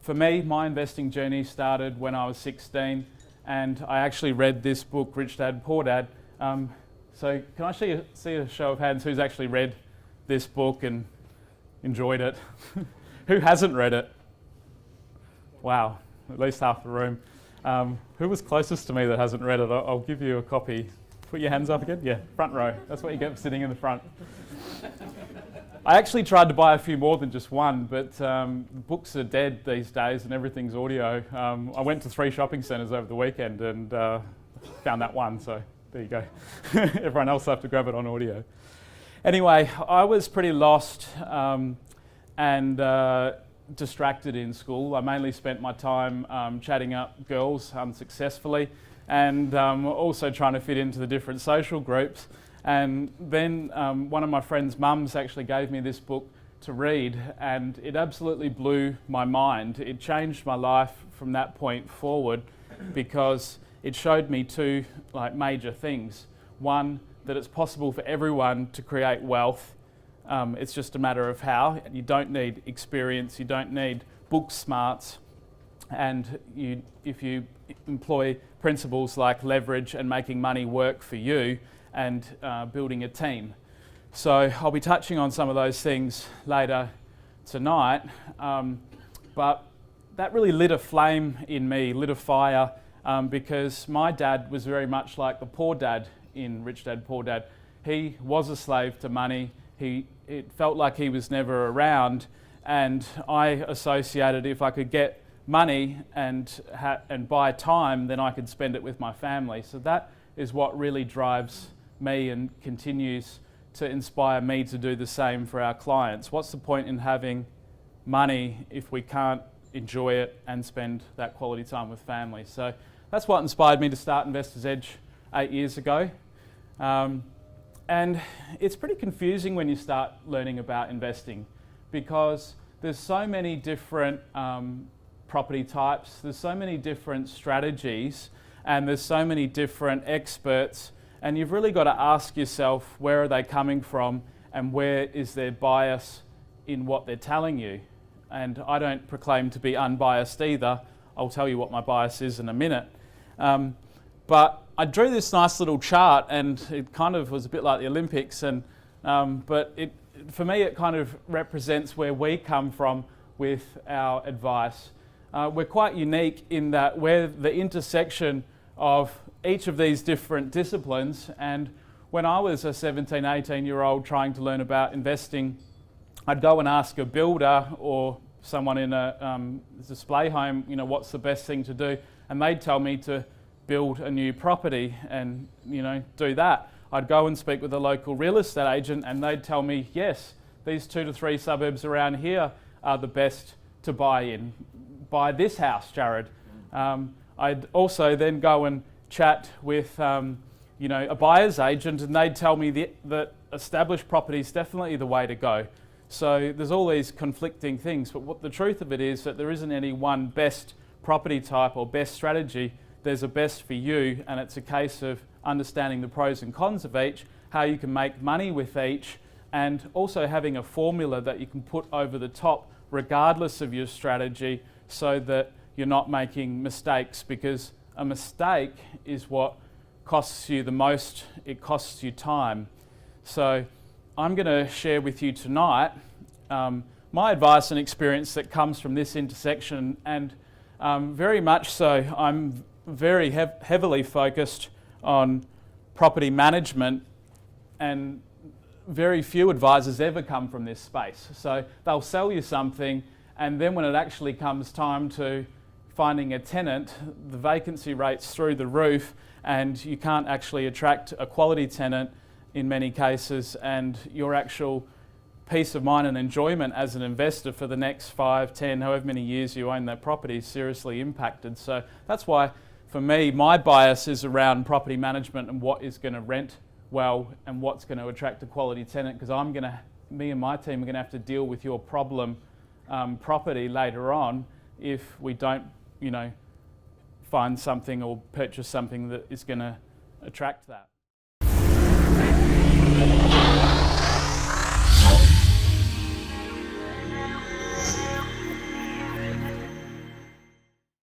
For me, my investing journey started when I was 16, and I actually read this book, Rich Dad, Poor Dad. So can I see a show of hands who's actually read this book and enjoyed it? Who hasn't read it? Wow, at least half the room. Who was closest to me that hasn't read it? I'll give you a copy. Put your hands up again. Yeah, front row. That's what you get for sitting in the front. I actually tried to buy a few more than just one, but books are dead these days and everything's audio. I went to 3 shopping centres over the weekend and found that one, so there you go. Everyone else will have to grab it on audio. Anyway, I was pretty lost and distracted in school. I mainly spent my time chatting up girls unsuccessfully and also trying to fit into the different social groups. And then one of my friend's mums actually gave me this book to read, and it absolutely blew my mind. It changed my life from that point forward because it showed me 2 major things. One, that it's possible for everyone to create wealth. It's just a matter of how. You don't need experience, you don't need book smarts, and if you employ principles like leverage and making money work for you, and building a team. So I'll be touching on some of those things later tonight, but that really lit a flame in me, lit a fire, because my dad was very much like the poor dad in Rich Dad, Poor Dad. He was a slave to money. It felt like he was never around, and I associated if I could get money and buy time, then I could spend it with my family. So that is what really drives me and continues to inspire me to do the same for our clients. What's the point in having money if we can't enjoy it and spend that quality time with family? So that's what inspired me to start Investors Edge 8 years ago. And it's pretty confusing when you start learning about investing because there's so many different property types, there's so many different strategies, and there's so many different experts. And you've really got to ask yourself, where are they coming from and where is their bias in what they're telling you? And I don't proclaim to be unbiased either. I'll tell you what my bias is in a minute. But I drew this nice little chart, and it kind of was a bit like the Olympics. But for me, it kind of represents where we come from with our advice. We're quite unique in that we're the intersection of each of these different disciplines, and when I was a 17, 18-year-old trying to learn about investing, I'd go and ask a builder or someone in a display home, what's the best thing to do, and they'd tell me to build a new property and, do that. I'd go and speak with a local real estate agent and they'd tell me, yes, these 2 to 3 suburbs around here are the best to buy in. Buy this house, Jared. I'd also then go and chat with a buyer's agent, and they'd tell me that established property is definitely the way to go. So there's all these conflicting things, but what the truth of it is that there isn't any one best property type or best strategy. There's a best for you, and it's a case of understanding the pros and cons of each, how you can make money with each, and also having a formula that you can put over the top regardless of your strategy so that you're not making mistakes, because a mistake is what costs you the most. It costs you time. So I'm going to share with you tonight my advice and experience that comes from this intersection, and very much so I'm very heavily focused on property management, and very few advisors ever come from this space. So they'll sell you something, and then when it actually comes time to finding a tenant, the vacancy rate's through the roof and you can't actually attract a quality tenant in many cases, and your actual peace of mind and enjoyment as an investor for the next 5, 10, however many years you own that property is seriously impacted. So that's why, for me, my bias is around property management and what is going to rent well and what's going to attract a quality tenant, because me and my team are going to have to deal with your problem property later on if we don't, find something or purchase something that is going to attract that.